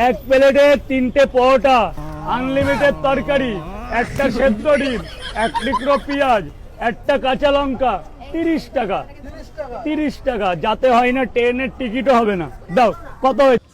এক প্লেটে 3টে পরোটা, আনলিমিটেড তরকারি, একটা সেদ্ধ ডিম, এক টুকরো পেঁয়াজ, একটা কাঁচা লঙ্কা, 30 টাকা। 30 টাকা, যাতে হয় না ট্রেনের টিকিটও হবে না। দাও, কত হয়েছে?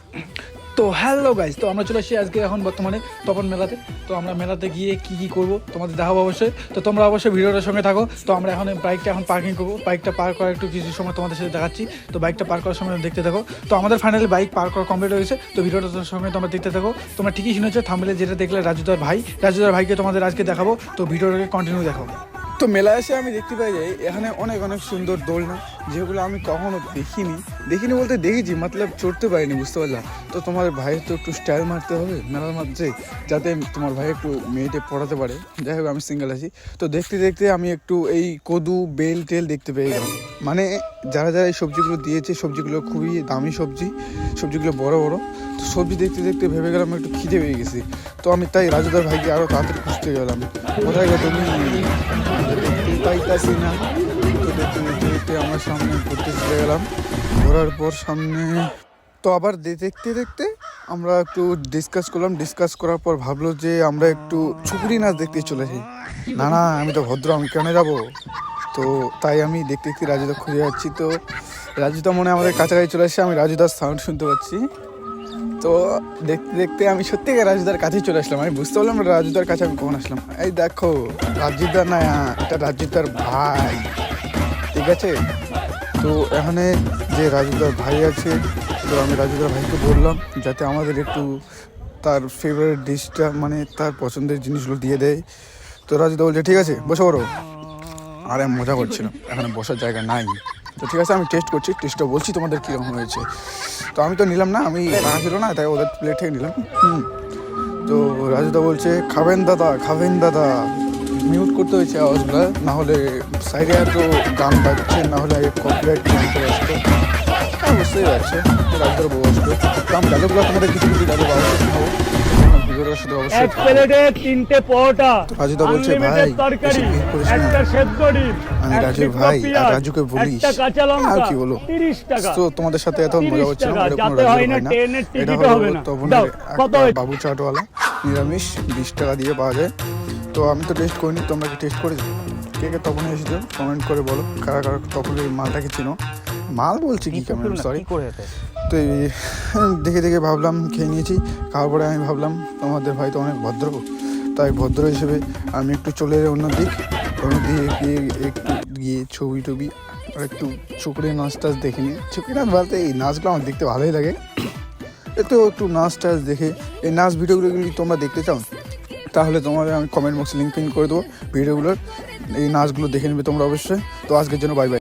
তো হ্যালো গাইস, তো আমরা চলে আসছি আজকে এখন বর্তমানে তপন মেলাতে। তো আমরা মেলাতে গিয়ে কি করব তোমাদের দেখাবো অবশ্যই। তো তোমরা অবশ্যই ভিডিওটার সঙ্গে থাকো। তো আমরা এখন বাইকটা পার্কিং করবো, বাইকটা পার্ক করার একটু কিছু সময় তোমাদের সাথে দেখাচ্ছি। তো বাইকটা পার্ক করার সময় দেখতে থাকো। তো আমাদের ফাইনালি বাইক পার্ক করা কমপ্লিট হয়েছে। তো ভিডিওটার সঙ্গে তোমরা দেখতে থাকো। তোমরা ঠিকই শুনেছো, থাম্বনেলে যেটা দেখলে রাজুদার ভাইকে তোমাদের আজকে দেখাবো। তো ভিডিওটাকে কন্টিনিউ দেখো। তো মেলায় এসে আমি দেখতে পাই যে এখানে অনেক অনেক সুন্দর দোলনা, যেগুলো আমি কখনো দেখিনি বলতে দেখেছি, মতলব চড়তে পারিনি, বুঝতে পারলাম। তো তোমার ভাইয়ের তো একটু স্টাইল মারতে হবে মেলার মধ্যে, যাতে তোমার ভাই একটু মেয়েটে পড়াতে পারে। যাই হোক, আমি সিঙ্গেল আছি। তো দেখতে দেখতে আমি একটু এই কদু বেল টেল দেখতে পেয়ে গেলাম। মানে যারা এই সবজিগুলো দিয়েছে, সবজিগুলো খুবই দামি সবজিগুলো বড় বড়। তো সবজি দেখতে দেখতে ভেবে গেলাম একটু খিদে পেয়ে গেছি। তো আমি তাই রাজুদার ভাইকে আরও তাড়াতাড়ি খুঁজতে গেলাম, কোথায় গেলো তুমি, দেখতে পাইতাছি না। তো দেখতে দেখতে দেখতে আমার সামনে ঘুরতে চলে গেলাম। ঘোরার পর সামনে তো আবার দেখতে দেখতে আমরা একটু ডিসকাস করার পর ভাবলো যে আমরা একটু ছুকরি নাচ দেখতে চলেছি। না, আমি তো ভদ্র, আমি কেন যাবো? তো তাই আমি দেখতে দেখতে রাজুদা খুঁজে যাচ্ছি। তো রাজুদা মনে হয় আমাদের কাছাকাছি চলে এসেছে, আমি রাজুদার সাউন্ড শুনতে পাচ্ছি। তো দেখতে দেখতে আমি সত্যিকার রাজুদার কাছেই চলে আসলাম। আমি বুঝতে পারলাম রাজুদার কাছে আমি কখন আসলাম। এই দেখো, রাজুদা না, এটা রাজুদার ভাই, ঠিক আছে? তো এখানে যে রাজুদার ভাই আছে, তো আমি রাজুদার ভাইকে বললাম যাতে আমাদের একটু তার ফেভারিট ডিশটা, মানে তার পছন্দের জিনিসগুলো দিয়ে দেয়। তো রাজুদা বলছে ঠিক আছে, বসে পড়ো। আর আমি মজা করছিলাম, এখানে বসার জায়গা নাই। তো ঠিক আছে, আমি টেস্ট করছি, টেস্টটা বলছি তোমাদের কীরকম হয়েছে। তো আমি তো নিলাম না, আমি টাকা ছিল না, তাই ওদের প্লেট থেকে নিলাম। তো রাজুদা বলছে খাবেন দাদা। মিউট করতে হয়েছে আওয়াজগুলো, না হলে সাইডে এত গান বাজছে, না হলে কপিরাইট গান চলে আসতো। হ্যাঁ, বুঝতেই পারছে রাজুদার বউ আসতো। তো আমি ডায়লগুলো তোমাদের কিছু ডায়লগ অবশ্যই শোনাবো, ভিডিওটার সাথে অবশ্যই। এক প্লেটে 3টে পরোটা, রাজুদা বলছে ভাই, তরকারি, একটা সেদ্ধ ডিম, আমি রাজুর ভাই, আর রাজুকে বলিস একটা কাঁচা আর লঙ্কা, কি বলো। 30 টাকা। তো তোমাদের সাথে এত মজা হচ্ছে না, এটা কোনো যাতে রাজুর হয় না ভাই না, ট্রেনের এটা টিকিটও হবে হলো না। তপনের দাও, কত একটা হয়েছে? বাবু চাটওয়ালা, নিরামিষ, 20 টাকা দিয়ে পাওয়া যায়। তো আমি তো টেস্ট করিনি, তোমরা কি টেস্ট করেছো? কে তপনে এসেছো কমেন্ট করে বলো, কারা তপনের মালটাকে চিনো। মাল বলছি কি, কেমন সরি। তো এই দেখে ভাবলাম খেয়ে নিয়েছি। খাওয়ার পরে আমি ভাবলাম তোমাদের ভাই তো অনেক ভদ্র, তাই ভদ্র হিসেবে আমি একটু চলে যাই অন্যদিকে একটু গিয়ে ছবি আর একটু ছুকরে নাচ টাচ দেখে নিই। ছুকরি নাচ বলতে এই নাচগুলো আমার দেখতে ভালোই লাগে। একটু নাচ টাচ দেখে এই নাচ ভিডিওগুলো যদি তোমরা দেখতে চাও, তাহলে তোমাদের আমি কমেন্ট বক্সে লিঙ্ক পিন করে দেবো ভিডিওগুলোর। এই নাচগুলো দেখে নেবে তোমরা অবশ্যই। তো আজকের জন্য বাই বাই।